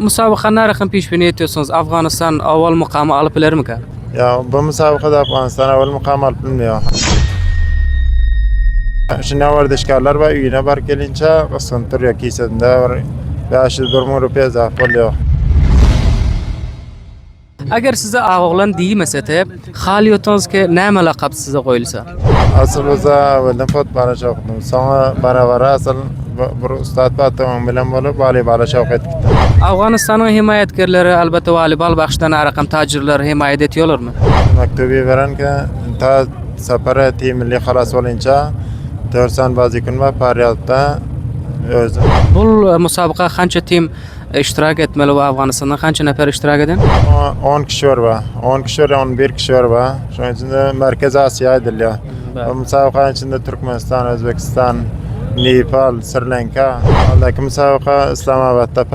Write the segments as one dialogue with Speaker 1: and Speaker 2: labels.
Speaker 1: Musobaqa narxini peshbini etiyorsunuz. Afg'oniston avval muqomi olib bilarmikan?
Speaker 2: Ya bu müsabakada Afganistan avval mukam alıp bilmiyor. Şimdi vardışkarlar ve üyüne bar gelince sıkıntı yok. Kisinde var. 500 bin rupiye zaf oluyor.
Speaker 1: Agar size ağoğlan değilmese de xaliyotongizga nima laqab sizga qo'yilsa?
Speaker 2: Asıl bize evvelden futbola çoktum. Sonra bara asıl bir ustad batımın bilen bolup voleybola çok etkitti.
Speaker 1: Afg'onistonning himoyatkorlari albatta voleybol baxshidan araqam tajirlar himoya etiyorlarmi?
Speaker 2: Maktubi veren ki ta safara team milli xalas olunca 4 bazikun ve Paryalt'ta özüm.
Speaker 1: Bu musobaqa qancha tim ishtirok etmeli va Afg'onistondan qancha nafar ishtirok edan?
Speaker 2: 10 kişi var. 10 kişi var, 11 kişi var. Şu an içinde Merkez Asya ediliyor. Bu müsabakanın içinde Türkmenistan, Özbekistan, Nepal, Sri Lanka. Aldaki müsabaka İslamabad'da,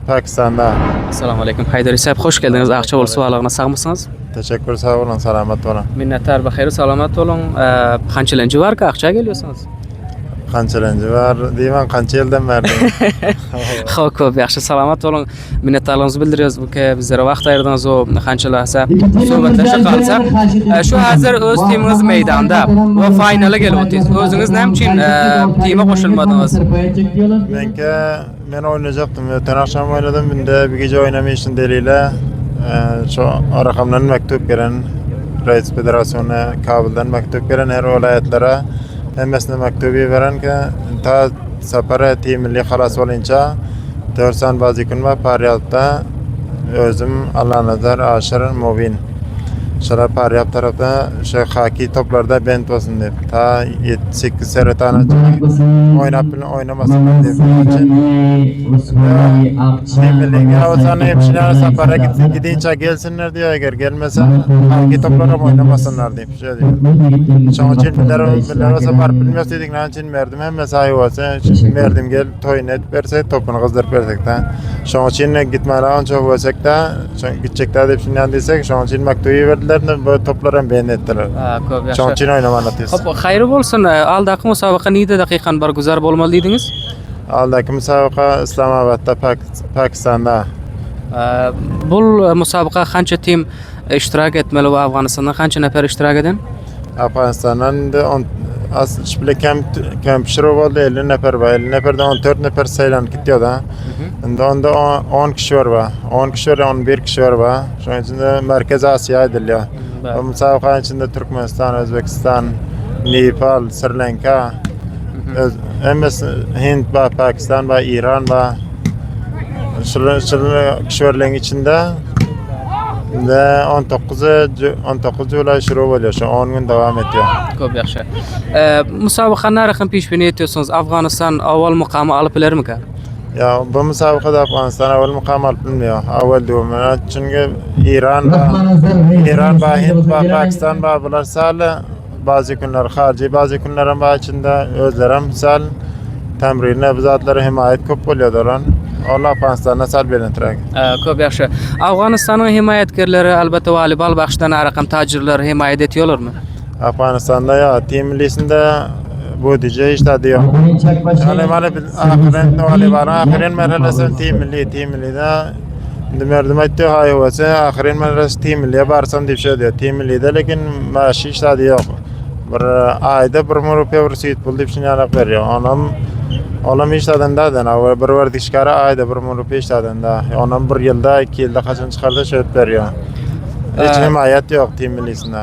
Speaker 2: Pakistan'da.
Speaker 1: Assalomu alaykum. Haydar Isab, xush keldingiz. Aqcha bo'lsa sog'lig'ini saqmisiz?
Speaker 2: Teşekkür, sağ olun, selamet olun.
Speaker 1: Minnattar, baxayr, salomat bo'ling. Qanchalanchi var ki Aqchaga kelyapsiz?
Speaker 2: Qanchalanchi var deyman, qancha yildan beri.
Speaker 1: Xo'p, ko'p yaxshi, salomat bo'ling. Minnatdorligimizni bildiramiz bu bizlarga vaqt ayırdingiz va qancha lahza suhbatlashib qolsak. Shu hozir o'z timingiz maydonda va finalga kelib o'tdingiz. O'zingiz nima uchun tima qo'shilmadingiz?
Speaker 2: Men oynayacaktım. Öten akşam oynadım. Bunda bir gece oynamayışın deliyle şu rakamdan mektup gelen Reis Federasyonu Kabil'den mektup gelen her vilayetlere hemmesine mektubi veren ki ta safara team milli xalas olunca 4 bazikun ve Paryalt'ta özüm Allah nazar aşır mubin. Şöyle Paryalt tarafta şu haki toplarda bent olsun deyip ta 7-8 sene tane oynamasın deyip milli olsan hepsine safara gidince gelsinler diyor, eğer gelmese haki toplara oynamasınlar deyip şey diyor. Şunun için biller safar bilmez dedik, ne için verdim hem mesai olsa verdim gel toyun et verse topunu kızdırıp versek de şunun için gitmeler çok olsak da gidecekler deyip şimdi deysek şunun için mektubu verdiler de bu toplara beğen ettiler. Şunun için oynamanı diyorsun.
Speaker 1: Xo'p, xayr bo'lsin. Aldaqi musobaqa neyda daqiqan barguzar bo'lmalı dedingiz?
Speaker 2: Aldaki müsabaka İslamabad'da, Pakistan'da.
Speaker 1: Bu musobaqa qancha tim ishtirok etmeli va Afg'onistondan qancha nafar ishtirok edan?
Speaker 2: Afganistan'dan da şöyle kamp pişirip oldu 50 nefer var. 50 neferden 14 nefer sayılan gidiyor da. Onda 10 kişi var. 10 kişi var, 11 kişi var. Şu an içinde Merkez Asya ediliyor. Bu müsabakanın içinde Türkmenistan, Özbekistan, Nepal, Sri Lanka, Hint var, Pakistan var, İran var. Şu kişilerin içinde ve 19 Julay şuru oluyor. Şu 10 gün devam ediyor.
Speaker 1: Ko'p yaxshi. Musobaqa narxini peshbini etiyorsunuz. Afg'oniston avval muqomi olib bilarmikan?
Speaker 2: Ya bu müsabakada Afganistan avval mukam alıp bilmiyor. Avval diyorum. Çünkü İran var, Hint var, Pakistan var. Bunlar sağlı bazı günler harici, bazı günlerin var içinde özlerim misal temrinle bizatları himayet köp oluyorlar. Allah Afganistan'a sal belintirek.
Speaker 1: Ko'p yaxshi. Afg'onistonning himoyatkorlari albatta voleybol baxshidan araqam tajirlar himoya etiyorlarmi?
Speaker 2: Afganistan'da ya team millisinde bu diyece hiç tadı yok. Yani ahiren merhalesi team milli de merdim etti hayvası ahiren merhalesi team milliye barsam diye şey diyor. Team millide lekin maaşı hiç tadı yok. Bir ayda bir rupiye bir süt bul diye şeyler veriyor. Onam hiç tadında da bir vardışkara ayda bir rupiye hiç tadında. Onam bir yılda 2 yılda kaçın çıkardı şey veriyor. Hiç himayet yok team millisinde.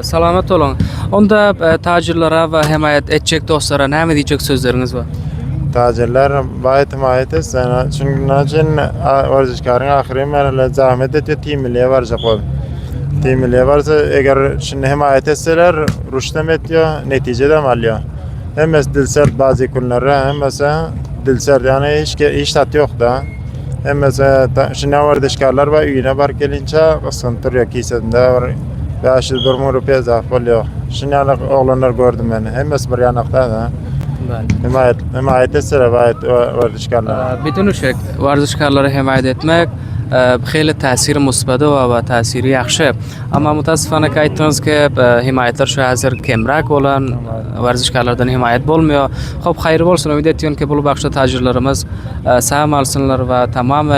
Speaker 1: Salomat bo'ling. Onda tajirlara va himoyat etjek do'stlara nima diyecek so'zlaringiz bor?
Speaker 2: Tajirlar bayat himayet etsen çünkü nachin vardışkarın ahiri merhale zahmet ediyor team milliye varacak ol. Team milliye varsa eğer şimdi himayet etseler rüştem ediyor, neticede alıyor. Hem dilsert bazı günlere hem mesela dilsert yani hiç tat yok da. Hem mesela şimdi vardışkarlar var üyüne bar gelince sıkıntı yok kisinde var. 500 bin rupiye zaf oluyor. Şimdi oğlanlar gördüm ben. Hem mesela bir yanakta da. Himayet etseler vardışkarlar.
Speaker 1: Bütün uşak vardışkarları himayet etmek xeyli ta'siri musbat va ta'siri yaxshi. Ammo mutaasifona aytdingiz ki himoyatlar shu hozir kamroq bo'lan vardishkorlardan himoyat bo'lmuyor. Xo'p, xayr bo'lsin. Umid etiyorum ki bu baxshda tajirlarimiz sağ olsunlar va tamom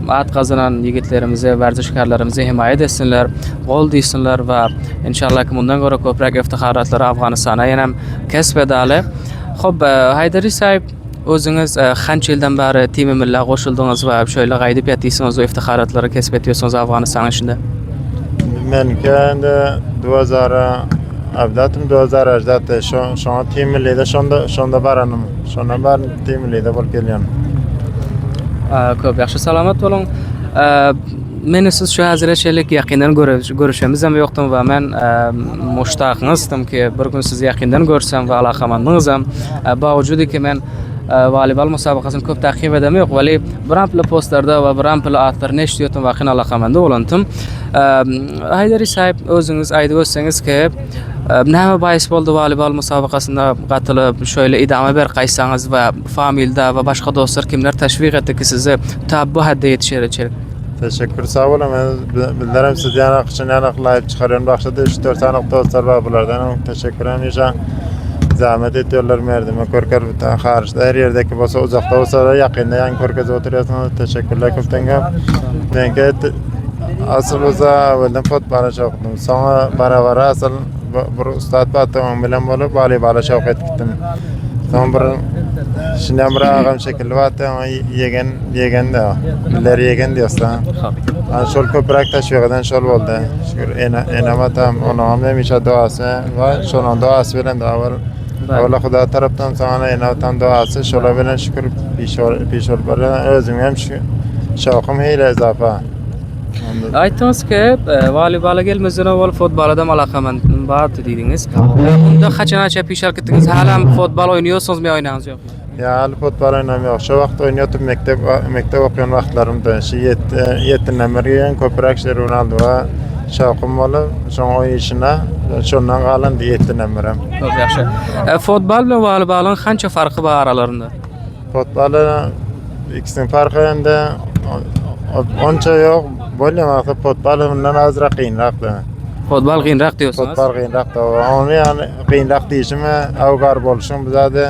Speaker 1: at kazanan yigitlerimize, werzeşkarlarymyzy himayet etsinler, gol diýsinler we inşallah ki mundan görä köprek iftiharatlar Afganistana ýa-nem kesb edäle. Hop, Haydary saýyp, özüňiz hança ýyldan bäri Team Milli goşuldyňyz we şöyle gaýdyp ýatysyňyz, o iftiharatlara kesb etýärsiňiz Afganistan içinde?
Speaker 2: Men kendi 2018 şoňa Team Milli'de şonda baranım. Şondan bar Team Milli'de bolup gelýän.
Speaker 1: Köp ýaxşy salamat bolan. Men siz şu hazır şeýlik ýakynyň görüşemiz hem ýokdym we men muştagyňyzdym ki bir gün sizi ýakyndan görsem we alakamanyňyzam. Bawujudy ki men volleybol musabakasyny köp takip edem ýok, weli bir postlarda we bir atlar neşdiýetdim we hyn alakamanda bolantym. Haydary saýyp, özüňiz aýdyp ötseňiz ki näme baýys boldy volleybol musabakasyna gatylyp şöyle idame ber gaýsaňyz we familda we başga dostlar kimler teşwik etdi ki sizi tab bu hadda ýetişerek?
Speaker 2: Teşekkür, sağ olun. Bildirim siz yanak için yanaklayıp çıkarıyorum. Başladı 3-4 yanak dostlar var bulardan. Teşekkür ederim. Zahmet ediyorlar merdime. Korkar bütün harçta her yerdeki olsa uzakta olsa da yakında yan korkaz oturuyorsunuz. Teşekkürler köptenge. Denke asıl olsa evvelden futbola çoktum. Sonra bara asıl bir ustad batımın bilen bolup voleybola çok etkim. Sonra bir şimdi bir ağam şekilli batı yegen de biller yegen diyorsa. Şol köprek teşvik eden şol oldu. Şükür enametem onam demişe duası var. Şolun duası bilen daha var. Allah Huda taraftan sana enametem duası. Şola bilen şükür pişol bari özüm hem şokum heyle izafa.
Speaker 1: Aytdınız ki voleybola gelmezden awal futbolda alakaman bar diýdiňiz. Unda haçanaça pişal gitdiňiz, halam futbol oýnaýarsyňyz mı oýnaňyz ýok?
Speaker 2: Ya futbol oynamıyor. Şu vaqt oynuyordum mektep okuyan vaxtlarımda. 7-den beri köprek Ronaldo ve şawkym bolup, şoň oýuşyna şondan galan 7-den beri.
Speaker 1: Çok ýaxşy. Futbol bilen voleybolun hança farky bar aralarynda?
Speaker 2: Futbolda ikisinin farkı ende onça ýok. Bolýan futbol bundan azra kynrak-da.
Speaker 1: Futbol gynrak diýorsunuz.
Speaker 2: Futbol kynrak-da. Onu yani kynrak diýişime awgar bolşyň bizade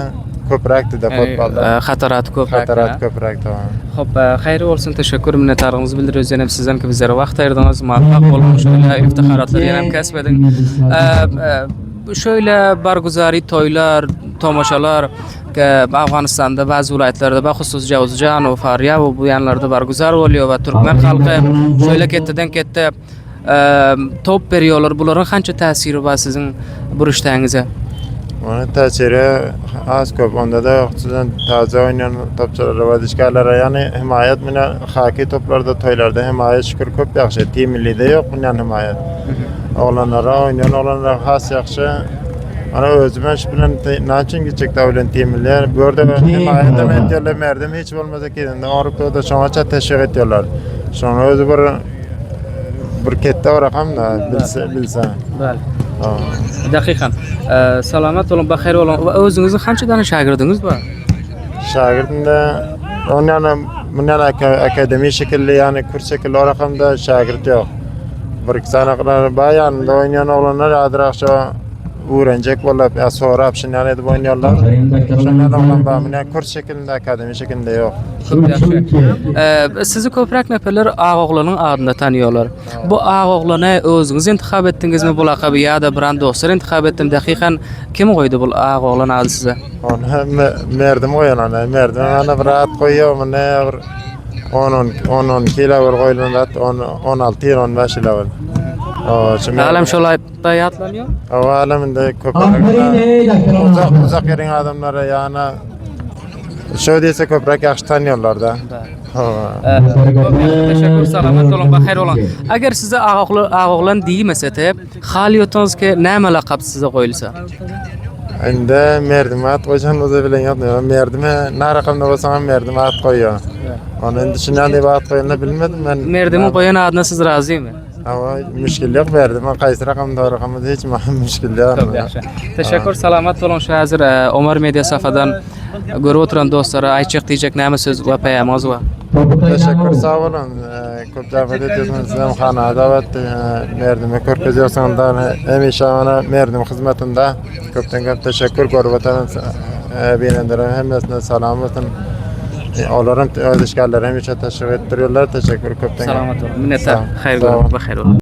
Speaker 2: köprekdi de futbolda.
Speaker 1: Hatarat köprek.
Speaker 2: Hatarat köprekdi.
Speaker 1: Hop, hayırlı olsun, teşekkür minnetdarlygyňyzy bildiriyoruz. Ýa-nem sizden ki bizlere wagt aýrdyňyz, muwaffaq bolun, şöyle iftiharatlar ýa-nem kesb ediň. Şöyle barguzary toýlar, tomaşalar Afganistanda bazı vilayetlarda bahusus Jawzjan we Faryab bu ýanlarda barguzar bolýar we türkmen halky şöyle ketden ketde top berýärler. Bularyň hança täsiri bar siziň bu iştäňize?
Speaker 2: Onun täsiri az köp. Onda da ýokçydan taza oýnayan topçular we dişkarlara ýani himayet bilen haki toplarda toýlarda himayet şükür köp ýaxşy. Team Milli'de ýok bilen himayet. Oglanlara oýnayan oglanlar has ýaxşy. Ana özüme şu bilen naçyn gitjek dawlan Team Milli'ler börde himayet etýärler merdim hiç bolmasa kedinde Awrupada şoňaça teşvik etýärler. Şoňa özü bir ketde barakam da bilse.
Speaker 1: Bäli. Daqiqan. Salamat bolun, bahayr bolun. Özüňiziň hança dana şagirdiňiz bar?
Speaker 2: Şagirdimde mundan akademi şekilli yani kurs şekilli orakamda şagirt ýok. Bir iki sanaklar bayan oýnayan oglanlar adrakça öğrenecek bolup ya sorap şundan edip oynarlar. Şundan oglan bamine kurs şeklinde akademi şeklinde ýok.
Speaker 1: Sizi köprek nepeler Ağoğlan'ın adında tanıyorlar. Bu Ağoğlan'ı özünüz intihab ettiňizmi bu lakaby ýa-da bir dostlar intihab etdim? Daqiqan kim goýdy bu Ağoğlan ady size?
Speaker 2: Onu merdim goýan, merdim ana bir at goýýar, ne bir 10 kilo goýulan 16 15 kilo.
Speaker 1: Alam şolay bayatlanıyor.
Speaker 2: Awalamında köprek uzak ýeriň adamlara ýana şöyle dese köprek ýaxşy tanýarlar da.
Speaker 1: Teşekkür, salamat bolun, bahayr bolun. Agar size Ağoğlan diýmesete, hal ýotaňyz ki näme lakap size goýulsa?
Speaker 2: Inde merdimat goýan oza bilen ýatmıyor. Merdime narakamda bolsaň merdime at goýýar. Onu indi şundan diýip at goýandy bilmedim men.
Speaker 1: Merdime goýan adyna siz razymy?
Speaker 2: Ama müşkil yok verdim. Qaysi rakamda rakamda hiç müşkil yok.
Speaker 1: Teşekkür, salamat bolun. Şu hazır Omar Media safadan görüp oturan dostlara aýçyk diýjek näme söz we paýamyz bar?
Speaker 2: Teşekkür, sağ olun. Köp davet ediyorsunuz. Hem hana davet merdime körkezýärsiňizler. Hem işamana merdim hyzmatynda köpden köp teşekkür görüp oturan bilenlere hemmesine salam olsun. Onların özdeşkarları hem teşekkür ettiriyorlar. Teşekkür köpten.
Speaker 1: Salamat olun. Minnettar.
Speaker 2: Sağ ol.
Speaker 1: Hayır
Speaker 2: Sağ ol.
Speaker 1: görün. Bakayır olun.